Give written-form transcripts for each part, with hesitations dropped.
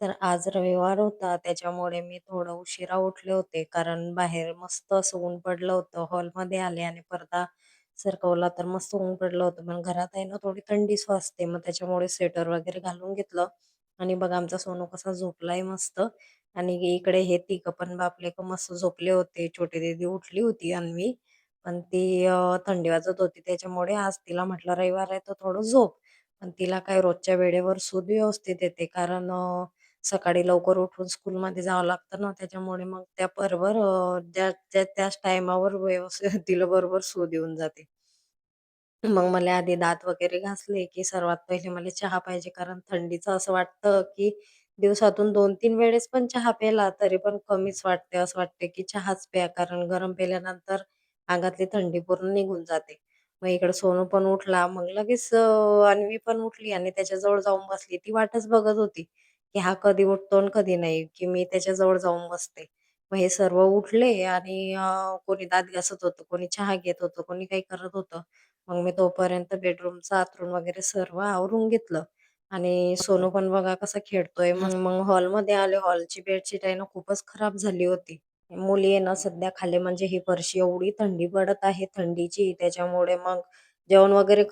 तर आज रविवार होता त्याच्यामुळे मी थोडं उशिरा उठले होते कारण बाहेर मस्त असं ऊन पडलं होतं. हॉलमध्ये आले आणि पडदा सरकवला तर मस्त ऊन पडलं होतं. पण घरात आहे ना थोडी थंडीच वाजते. मग त्याच्यामुळे स्वेटर वगैरे घालून घेतलं आणि बघा आमचा सोनू कसा झोपलाय मस्त. आणि इकडे हे तिघं पण बापले का मस्त झोपले होते. छोटी दीदी उठली होती अन्वी. पण ती थंडी वाजत होती त्याच्यामुळे आज तिला म्हटलं रविवार आहे तर थोडं झोप. पण तिला काय रोजच्या वेळेवर सूद व्यवस्थित येते कारण सकाळी लवकर उठून स्कूलमध्ये जावं लागतं ना, त्याच्यामुळे मग त्या बरोबर त्याच टाईमावर व्यवस्थित तिला बरोबर सूद येऊन जाते. मग मला आधी दात वगैरे घासले, की सर्वात पहिले मला चहा पाहिजे. कारण थंडीचं असं वाटतं, की दिवसातून 2-3 वेळेस पण चहा प्यायला तरी पण कमीच वाटते. असं वाटते, की चहाच प्या. कारण गरम पिल्यानंतर अंगातली थंडी पूर्ण निघून जाते. मग इकडे सोनू पण उठला. मग लगेच अन्वी पण उठली आणि त्याच्याजवळ जाऊन बसली. ती वाटच बघत होती, की हा कधी उठतो आणि कधी नाही, की मी त्याच्याजवळ जाऊन बसते. मग हे सर्व उठले आणि कोणी दात घासत होतं, कोणी चहा घेत होतं, कोणी काही करत होतं. मग मी तोपर्यंत बेडरूमचं अंथरूण वगैरे सर्व आवरून घेतलं आणि सोनू पण बघा कसा खेळतोय मस्त. मग हॉलमध्ये आले. हॉलची बेडशीट आहे ना खूपच खराब झाली होती. मुली आहे ना सध्या खाली म्हणजे ही फरशी एवढी थंडी पडत आहे थंडीची त्याच्यामुळे मग जेवण वगैरे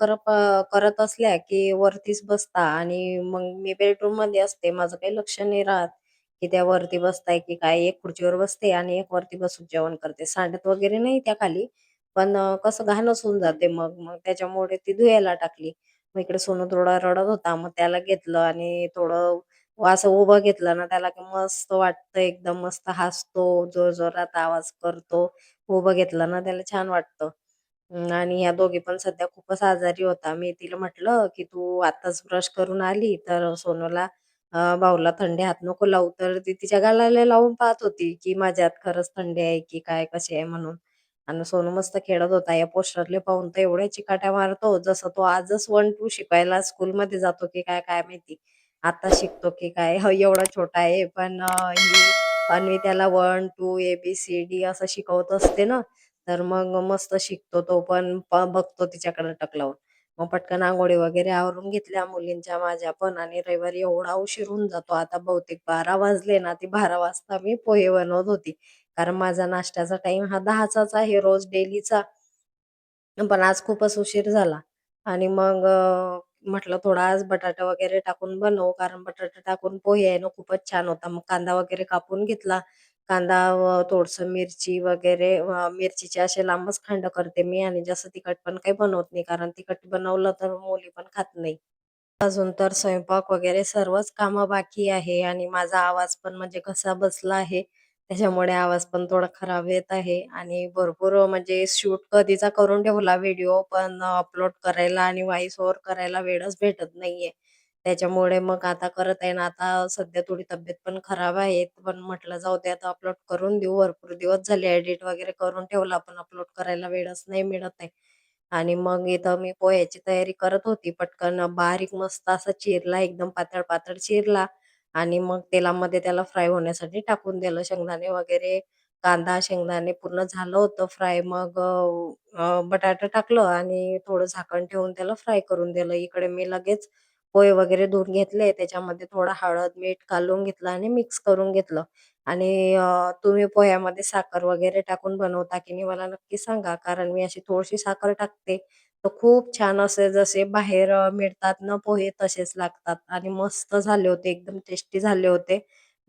करत असल्या की वरतीच बसता आणि मग मी बेडरूम मध्ये असते. माझं काही लक्ष नाही राहत की त्या वरती बसताय की काय. एक खुर्चीवर बसते आणि एक वरती बसून जेवण करते. सांडत वगैरे नाही त्या खाली. पण कसं घाणच होऊन जाते मग. मग त्याच्यामुळे ती धुवायला टाकली. मग इकडे सोनू थोडा रडत होता. मग त्याला घेतलं आणि थोडं असं उभं घेतलं ना त्याला की मस्त वाटतं एकदम मस्त हसतो, जोरजोरात आवाज करतो. उभं घेतलं ना त्याला छान वाटतं. आणि ह्या दोघी पण सध्या खूपच आजारी होता. मी तिला म्हटलं, की "तू आत्ताच ब्रश करून आली, तर सोनूला भाऊला थंडी हात नको लावू." तर ती तिच्या गालाला लावून पाहत होती, की माझ्या हात खरंच थंडी आहे की काय, कशी आहे म्हणून. आणि सोनू मस्त खेळत होता. या पोस्टरले पाहून तर एवढ्या चिकाट्या मारतो, जसं तो आजच 1-2 शिकवायला स्कूलमध्ये जातो की काय, काय माहिती. आता शिकतो की काय. एवढा छोटा आहे, पण ही अन्वी त्याला 1-2 ए-बी-सी-डी असं शिकवत असते ना, तर मग मस्त शिकतो तो पण. बघतो तिच्याकडे टक लावून. मग पटकन अंघोळी वगैरे आवरून घेतल्या मुलींच्या माझ्या पण आणि रविवारी एवढा उशीर होऊन जातो. आता बहुतेक 12 वाजले ना, ती 12 वाजता मी पोहे बनवत होती. कारण माझा नाश्त्याचा टाईम हा 10:00चाच आहे रोज डेलीचा. पण आज खूपच उशीर झाला आणि मग म्हटलं थोडा आज बटाटा वगैरे टाकून बनवू, कारण बटाटा टाकून पोहे आहे ना खूपच छान होता. मग कांदा वगैरे कापून घेतला. कांदा थोडंसं मिरची वगैरे मिरचीचे असे लांबच खंड करते मी आणि जास्त तिखट पण काही बनवत नाही, कारण तिखट बनवलं तर मुली पण खात नाही. अजून तर स्वयंपाक वगैरे सर्वच कामं बाकी आहे आणि माझा आवाज पण म्हणजे घसा बसला आहे. त्याच्यामुळे आवाज पण थोडा खराब येत आहे आणि भरपूर म्हणजे शूट कधीचा करून ठेवला व्हिडिओ, पण अपलोड करायला आणि व्हॉईस ओव्हर करायला वेळच भेटत नाहीये. त्याच्यामुळे मग आता करत आहे ना, आता सध्या थोडी तब्येत पण खराब आहे. पण म्हटलं जाऊ दे आता अपलोड करून देऊ. भरपूर दिवस झाले एडिट वगैरे करून ठेवला, पण अपलोड करायला वेळच नाही मिळत आहे. आणि मग इथं मी पोह्याची तयारी करत होती. पटकन बारीक मस्त असा चिरला, एकदम पातळ-पातळ चिरला आणि मग तेलामध्ये त्याला फ्राय होण्यासाठी टाकून दिलं. शेंगदाणे वगैरे, कांदा, शेंगदाणे पूर्ण झालं होतं फ्राय. मग बटाटा टाकलं आणि थोडं झाकण ठेवून त्याला फ्राय करून दिलं. इकडे मी लगेच पोहे वगैरे धुवून घेतले. त्याच्यामध्ये थोडं हळद, मीठ घालून घेतलं आणि मिक्स करून घेतलं. आणि तुम्ही पोह्यामध्ये साखर वगैरे टाकून बनवता की नाही मला नक्की सांगा. कारण मी अशी थोडीशी साखर टाकते, तर खूप छान असे जसे बाहेर मिळतात ना पोहे तसेच लागतात आणि मस्त झाले होते, एकदम टेस्टी झाले होते.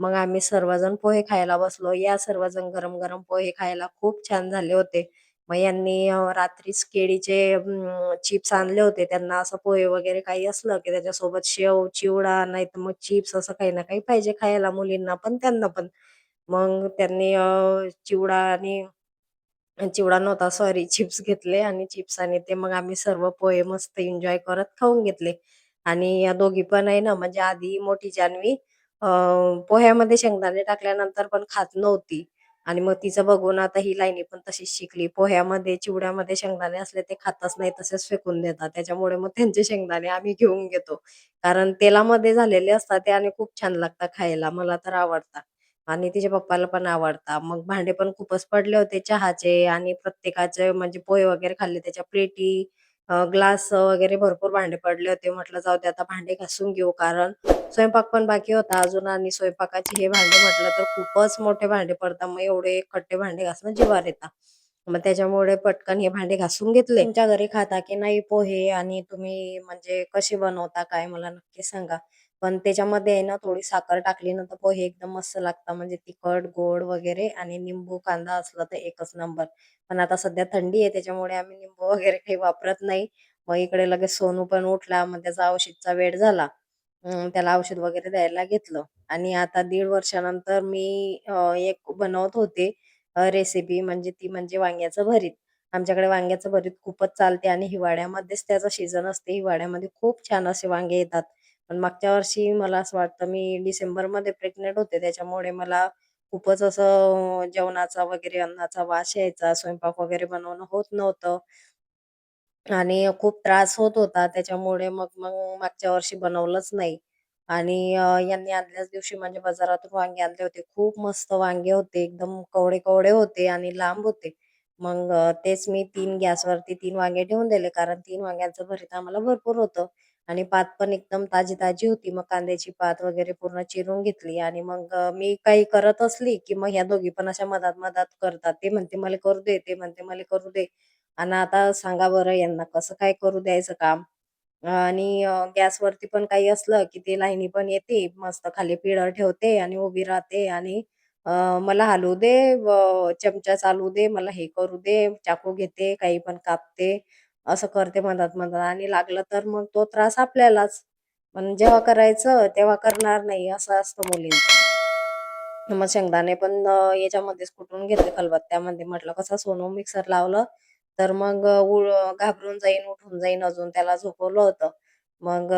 मग आम्ही सर्वजण पोहे खायला बसलो. या सर्वजण गरम-गरम पोहे खायला. खूप छान झाले होते. मग यांनी रात्रीच केळीचे चिप्स आणले होते. त्यांना असं पोहे वगैरे काही असलं की त्याच्यासोबत शेव, चिवडा नाहीतर मग चिप्स असं काही ना काही पाहिजे खायला मुलींना पण, त्यांना पण. मग त्यांनी चिवडा आणि चिवडा नव्हता सॉरी चिप्स घेतले आणि चिप्स आणि ते मग आम्ही सर्व पोहे मस्त एन्जॉय करत खाऊन घेतले. आणि या दोघी पण आहे ना म्हणजे आधी मोठी जान्हवी अ, पोह्यामध्ये शेंगदाणे टाकल्यानंतर पण खात नव्हती आणि मग तिचं बघून आता ही लाईनी पण तशीच शिकली. पोह्यामध्ये, चिवड्यामध्ये शेंगदाणे असले ते खातच नाही, तसेच फेकून देतात. त्याच्यामुळे मग त्यांचे शेंगदाणे आम्ही घेऊन घेतो. कारण तेलामध्ये झालेले असतात ते आणि खूप छान लागतात खायला. मला तर आवडतात. आणि तिच्या पप्पाला पण आवडतात. मग भांडे पण खूपच पडले होते चहाचे आणि प्रत्येकाचे म्हणजे पोहे वगैरे खाल्ले त्याच्या प्लेटी ग्लास वगैरे भरपूर भांडे पडले होते. म्हटलं जाऊ दे आता भांडे घासून घेऊ, कारण स्वयंपाक पण बाकी होता अजून आणि स्वयंपाकाचे हे भांडे म्हटलं तर खूपच मोठे भांडे पडतात. मग एवढे एकखट्टे भांडे घासणं जिवावर येतं. मग त्याच्यामुळे पटकन हे भांडे घासून घेतले. तुमच्या घरी खाता की नाही पोहे आणि तुम्ही म्हणजे कसे बनवता काय मला नक्की सांगा. पण त्याच्यामध्ये आहे ना थोडी साखर टाकली ना तर पोहे एकदम मस्त लागतात. म्हणजे तिखट, गोड वगैरे आणि निंबू, कांदा असला तर एकच नंबर. पण आता सध्या थंडी आहे त्याच्यामुळे आम्ही लिंबू वगैरे काही वापरत नाही. मग इकडे लगेच सोनू पण उठला. मग त्याचा औषधचा वेळ झाला. त्याला औषध वगैरे द्यायला घेतलं आणि आता 1.5 वर्षानंतर मी एक बनवत होते रेसिपी, म्हणजे ती म्हणजे वांग्याचं भरीत. आमच्याकडे वांग्याचं भरीत खूपच चालते आणि हिवाळ्यामध्येच त्याचा सीझन असते. हिवाळ्यामध्ये खूप छान असे वांगे येतात. पण मागच्या वर्षी मला असं वाटतं मी डिसेंबरमध्ये प्रेग्नंट होते त्याच्यामुळे मला खूपच असं जेवणाचा वगैरे अन्नाचा वास यायचा. स्वयंपाक वगैरे बनवणं होत नव्हतं. आणि खूप त्रास होत होता. त्याच्यामुळे मग मग मागच्या वर्षी बनवलंच नाही. आणि यांनी आदल्याच दिवशी म्हणजे बाजारातून वांगे आणले होते. खूप मस्त वांगे होते. एकदम कवळे-कवळे होते आणि लांब होते. मग तेच मी 3 गॅसवरती 3 वांगे ठेवून दिले, कारण 3 वांग्यांचं भरीत आम्हाला भरपूर होतं. आणि पात पण एकदम ताजी-ताजी होती. मग कांद्याची पात वगैरे पूर्ण चिरून घेतली आणि मग मी काही करत असली, की मग ह्या दोघी पण अशा मधात-मधात करतात. ते म्हणते, "मला करू दे." ते म्हणते, "मला करू दे." आणि आता सांगा बरं यांना कसं काय करू द्यायचं काम? आणि गॅसवरती पण काही असलं, की ती लाईनी पण येते, मस्त खाली पिळं ठेवते आणि उभी राहते आणि अ, मला हलवू दे, चमचा चालवू दे, मला हे करू दे, चाकू घेते, काही पण कापते, असं करते मधात-मधात आणि लागलं तर मग तो त्रास आपल्यालाच. पण जेव्हा करायचं तेव्हा करणार नाही, असं असतं मुलींचं. मग शेंगदाणे पण याच्यामध्येच कुटून घेतले खलबत्त्यामध्ये. म्हटलं कसं सोनू मिक्सर लावलं, तर मग घाबरून जाईन, उठून जाईन अजून. त्याला झोपवलं होतं. मग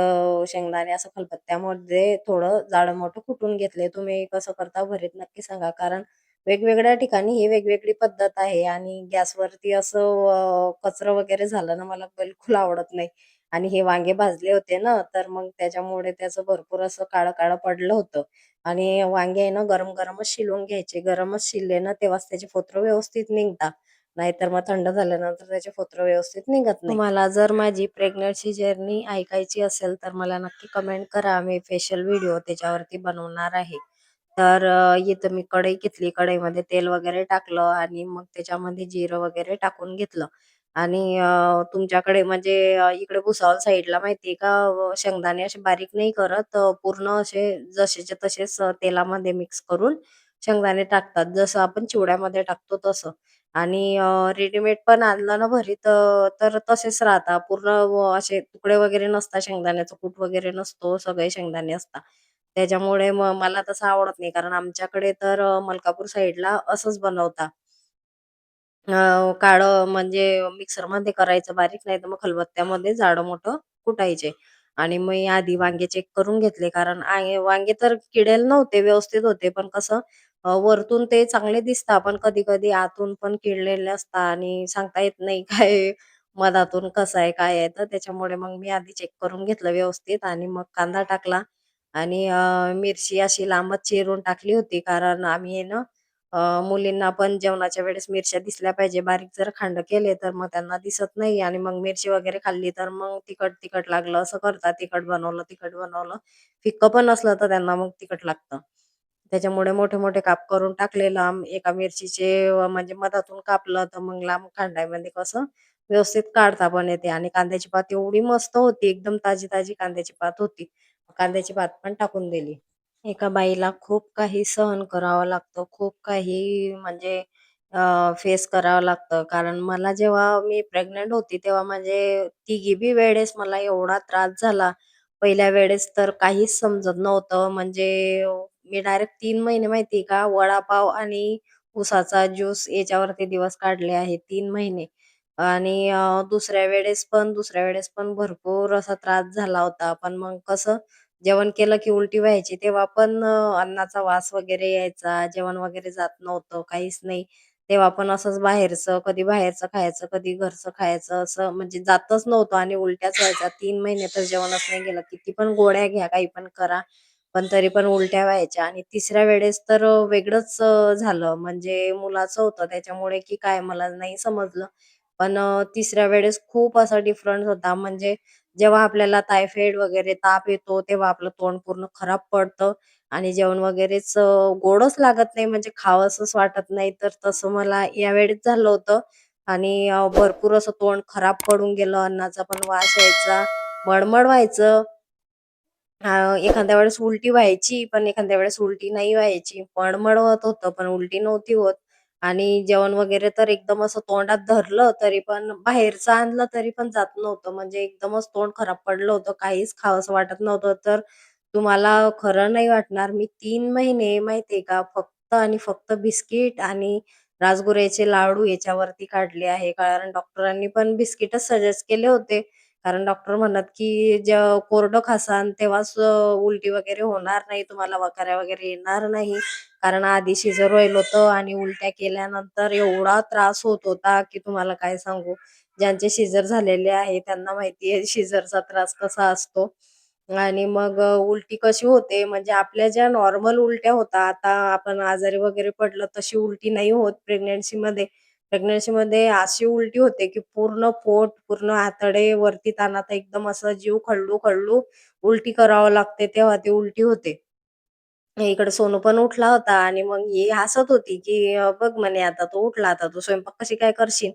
शेंगदाणे असं खलबत्त्यामध्ये थोडं जाडं-मोठं कुटून घेतले. तुम्ही कसं करता भरीत नक्की सांगा. कारण वेगवेगळ्या ठिकाणी ही वेगवेगळी पद्धत आहे आणि गॅसवरती असं कचरं वगैरे झालं ना, मला बिलकुल आवडत नाही. आणि हे वांगे भाजले होते ना, तर मग त्याच्यामुळे त्याचं भरपूर असं काळं-काळं पडलं होतं. आणि वांगे आहे ना गरम-गरमच शिलून घ्यायचे. गरमच शिलले ना तेव्हाच त्याचे फोतरं व्यवस्थित निघतात. नाहीतर मग थंड झाल्यानंतर त्याचे फोतरं व्यवस्थित निघत नाही. तुम्हाला जर माझी प्रेग्नन्सी जर्नी ऐकायची असेल तर मला नक्की कमेंट करा. मी स्पेशल व्हिडिओ त्याच्यावरती बनवणार आहे. तर इथं मी कढई घेतली. कढईमध्ये तेल वगैरे टाकलं आणि मग त्याच्यामध्ये जिरं वगैरे टाकून घेतलं. आणि तुमच्याकडे म्हणजे इकडे भुसावळ साईडला माहिती आहे का शेंगदाणे असे बारीक नाही करत, पूर्ण असे जसेच्या तसेच तेलामध्ये मिक्स करून शेंगदाणे टाकतात. जसं आपण चिवड्यामध्ये टाकतो तसं. आणि रेडीमेड पण आणलं ना भरीत तर तसेच राहतात. पूर्ण असे तुकडे वगैरे नसतात, शेंगदाण्याचा कूट वगैरे नसतो, सगळे शेंगदाणे असतात. त्याच्यामुळे मग मला तसं आवडत नाही. कारण आमच्याकडे तर मलकापूर साईडला असंच बनवतात. काळं म्हणजे मिक्सरमध्ये करायचं बारीक, नाहीतर मग खलबत्त्यामध्ये जाडं-मोठं कुटायचे. आणि मग आधी वांगे चेक करून घेतले, कारण वांगे तर किडेल नव्हते, व्यवस्थित होते. पण कसं वरतून ते चांगले दिसतात, पण कधी-कधी आतून पण किडलेले असतात आणि सांगता येत नाही काय मधातून कसं आहे, काय आहे. तर त्याच्यामुळे मग मी आधी चेक करून घेतलं व्यवस्थित आणि मग कांदा टाकला आणि मिरची अशी लांबच चिरून टाकली होती. कारण आम्ही आहे ना मुलींना पण जेवणाच्या वेळेस मिरच्या दिसल्या पाहिजे. बारीक जर खांड केले, तर मग त्यांना दिसत नाही आणि मग मिरची वगैरे खाल्ली, तर मग तिखट-तिखट लागलं असं करतात. तिखट बनवलं. फिक्कं पण असलं तर त्यांना मग तिखट लागतं. त्याच्यामुळे मोठे-मोठे काप करून टाकले लांब. एका मिरचीचे म्हणजे मधातून कापलं, तर मग लांब खांडामध्ये कसं व्यवस्थित काढता पण येते आणि कांद्याची पात एवढी मस्त होती, एकदम ताजी-ताजी कांद्याची पात होती. कांद्याची पात पण टाकून दिली. एका बाईला खूप काही सहन करावं लागतं. खूप काही म्हणजे फेस करावं लागतं. कारण मला जेव्हा मी प्रेग्नंट होती, तेव्हा म्हणजे तिघी बी वेळेस मला एवढा त्रास झाला. पहिल्या वेळेस तर काहीच समजत नव्हतं. म्हणजे मी डायरेक्ट 3 महिने माहिती का, वडापाव आणि उसाचा ज्यूस याच्यावरती दिवस काढले आहेत 3 महिने. आणि दुसऱ्या वेळेस पण भरपूर असा त्रास झाला होता. पण मग कसं जेवण केलं की उलटी व्हायची. तेव्हा पण अन्नाचा वास वगैरे यायचा. जेवण वगैरे जात नव्हतं, काहीच नाही. तेव्हा पण असंच कधी बाहेरचं खायचं, कधी घरचं खायचं, असं म्हणजे जातच नव्हतं आणि उलट्याच व्हायच्या. 3 महिने तर जेवणच नाही गेलं. किती पण गोळ्या घ्या, काही पण करा, पण तरी पण उलट्या व्हायच्या. आणि तिसऱ्या वेळेस तर वेगळंच झालं. म्हणजे मुलाचं होतं त्याच्यामुळे की काय मला नाही समजलं. पण तिसऱ्या वेळेस खूप असा डिफरन्स होता. म्हणजे जेव्हा आपल्याला टायफॉइड वगैरे ताप येतो, तेव्हा आपलं तोंड पूर्ण खराब पडतं आणि जेवण वगैरेच गोडच लागत नाही, म्हणजे खावंसंच वाटत नाही. तर तसं मला यावेळेस झालं होतं आणि भरपूर असं तोंड खराब पडून गेलं. अन्नाचा पण वास यायचा, मळमळ व्हायचं. एखाद्या वेळेस उलटी व्हायची, पण एखाद्या वेळेस उलटी नाही व्हायची. मळमळ होत होतं, पण उलटी नव्हती होत. आणि जेवण वगैरे तर एकदम असं तोंडात धरलं, तरी पण बाहेरचं आणलं तरी पण जात नव्हतं. म्हणजे एकदमच तोंड खराब पडलं होतं. काहीच खावंसं वाटत नव्हतं. तर तुम्हाला खरं नाही वाटणार, मी 3 महिने माहितीये का, फक्त आणि फक्त बिस्किट आणि राजगिऱ्याचे लाडू याच्यावरती काढले आहे. कारण डॉक्टरांनी पण बिस्किटच सजेस्ट केले होते. कारण डॉक्टर म्हणत, की कोरडं खासाल तेव्हाच उलटी वगैरे होणार नाही, तुम्हाला वखाऱ्या वगैरे येणार नाही. कारण आधी सीझर व्हायलं होतं आणि उलट्या केल्यानंतर एवढा त्रास होत होता, की तुम्हाला काय सांगू. ज्यांचे सीझर झालेले आहे त्यांना माहिती आहे सीझरचा त्रास कसा असतो. आणि मग उलटी कशी होते, म्हणजे आपल्या ज्या नॉर्मल उलट्या होतात, आता आपण आजारी वगैरे पडलं तशी उलटी नाही होत प्रेग्नन्सीमध्ये. प्रेग्नन्सीमध्ये अशी उलटी होते, की पूर्ण पोट, पूर्ण आतडे वरती ताणाचा एकदम असं जीव खल्लू-खल्लू उलटी करावं लागते, तेव्हा ती उलटी होते. इकडे सोनू पण उठला होता आणि मग ही हसत होती, की "बघ," म्हणे, "आता तो उठला, आता तू स्वयंपाक कशी काय करशील?"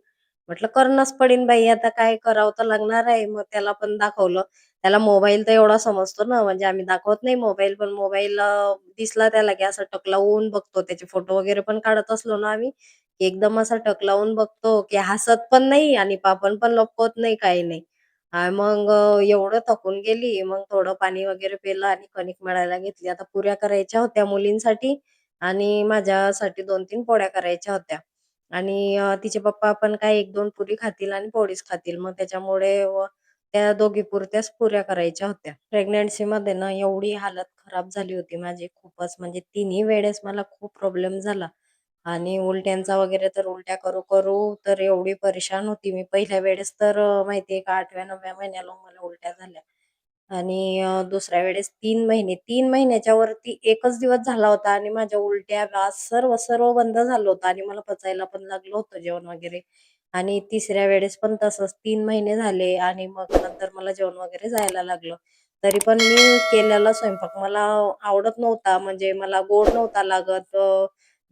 म्हटलं, "करणंच पडेल बाई, आता काय करावं तर लागणार आहे." मग त्याला पण दाखवलं. त्याला मोबाईल तर एवढा समजतो ना, म्हणजे आम्ही दाखवत नाही मोबाईल, पण मोबाईल दिसला त्याला, की असं टक लावून बघतो. त्याचे फोटो वगैरे पण काढत असलो ना आम्ही, की एकदम असा टक लावून बघतो, की हसत पण नाही आणि पापण पण लपवत नाही, काही नाही. मग एवढं थकून गेली. मग थोडं पाणी वगैरे पिलं आणि कणिक मळायला घेतली. आता पुऱ्या करायच्या होत्या मुलींसाठी आणि माझ्यासाठी 2-3 पोळ्या करायच्या होत्या. आणि तिचे पप्पा पण काय 1-2 पुरी खातील आणि पोळीच खातील. मग त्याच्यामुळे त्या दोघीपुरत्याच पुऱ्या करायच्या होत्या. प्रेग्नन्सीमध्ये ना एवढी हालत खराब झाली होती माझी खूपच, म्हणजे तिन्ही वेळेस मला खूप प्रॉब्लेम झाला. आणि उलट्यांचा वगैरे तर उलट्या करू-करू तर एवढी परेशान होती मी. पहिल्या वेळेस तर माहिती का 8व्या-9व्या महिन्याला मला उलट्या झाल्या. आणि दुसऱ्या वेळेस 3 महिने, 3 महिन्याच्या वरती एकच दिवस झाला होता आणि माझ्या उलट्या, गास सर्व बंद झालं होतं आणि मला पचायला पण लागलं होतं जेवण वगैरे. आणि तिसऱ्या वेळेस पण तसंच 3 महिने झाले आणि मग नंतर मला जेवण वगैरे जायला लागलं. तरी पण मी केलेला स्वयंपाक मला आवडत नव्हता, म्हणजे मला गोड नव्हता लागत.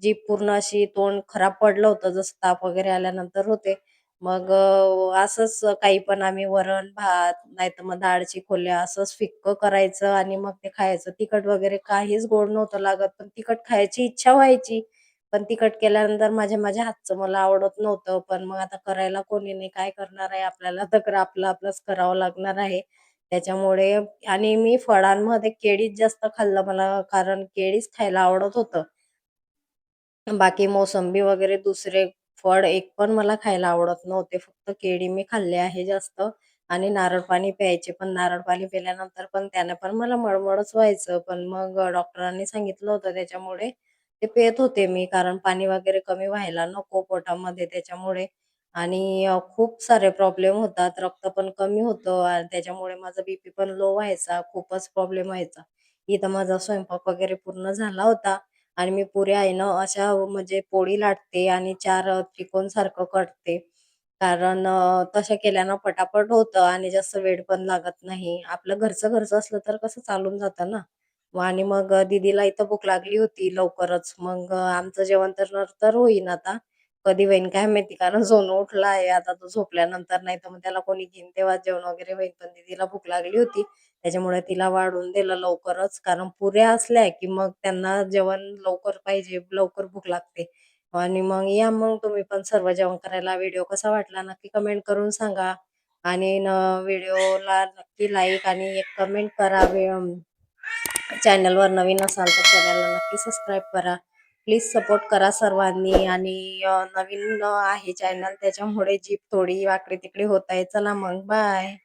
जीभ पूर्ण अशी तोंड खराब पडलं होतं, जसं ताप वगैरे आल्यानंतर होते. मग असंच काही पण आम्ही वरण-भात, नाहीतर मग डाळ चिकोल्या असंच फिक्कं करायचं आणि मग ते खायचं. तिखट वगैरे काहीच गोड नव्हतं लागत, पण तिखट खायची इच्छा व्हायची. पण तिखट केल्यानंतर माझ्या माझ्या हातचं मला आवडत नव्हतं. पण मग आता करायला कोणी नाही, काय करणार आहे आपल्याला, तर आपलं-आपलंच करावं लागणार आहे. त्याच्यामुळे आणि मी फळांमध्ये केळीच जास्त खाल्लं मला, कारण केळीच खायला आवडत होतं. बाकी मोसंबी वगैरे दुसरे फळ एक पण मला खायला आवडत नव्हते. फक्त केळी मी खाल्ले आहे जास्त आणि नारळ पाणी प्यायचे. पण नारळ पाणी पिल्यानंतर पण त्याने पण मला मळमळच व्हायचं. पण मग डॉक्टरांनी सांगितलं होतं त्याच्यामुळे ते पीत होते मी. कारण पाणी वगैरे कमी व्हायला नको पोटामध्ये त्याच्यामुळे. आणि खूप सारे प्रॉब्लेम होतात. रक्त पण कमी होतं आणि त्याच्यामुळे माझा बीपी पण लो व्हायचा. खूपच प्रॉब्लेम व्हायचा. इथं माझा स्वयंपाक वगैरे पूर्ण झाला होता. आणि मी पुऱ्या आहे ना अशा म्हणजे पोळी लाटते आणि 4 त्रिकोणसारखं करते. कारण तशा केल्यानं पटापट होतं आणि जास्त वेळ पण लागत नाही. आपलं घरचं-घरचं असलं तर कसं चालून जातं ना. आणि मग दीदीला इथं भूक लागली होती लवकरच. मग आमचं जेवण तर होईन आता. कधी होईन काय माहिती, कारण सोनू उठला आहे. आता तो झोपल्यानंतर नाहीतर मग त्याला कोणी घेईन तेव्हा जेवण वगैरे होईल. पण दीदीला भूक लागली होती. त्याच्यामुळे तिला वाढून दिलं लवकरच. कारण पुऱ्या असल्या की मग त्यांना जेवण लवकर पाहिजे, लवकर भूक लागते. आणि मग या मग तुम्ही पण सर्व जेवण करायला. व्हिडिओ कसा वाटला नक्की कमेंट करून सांगा. आणि व्हिडिओला नक्की लाईक आणि एक कमेंट करा. चॅनलवर नवीन असाल तर चॅनलला नक्की सबस्क्राईब करा. प्लीज सपोर्ट करा सर्वांनी. आणि नवीन आहे चॅनल त्याच्यामुळे जीभ थोडी वाकडी-तिकडी होत आहे. चला मग बाय.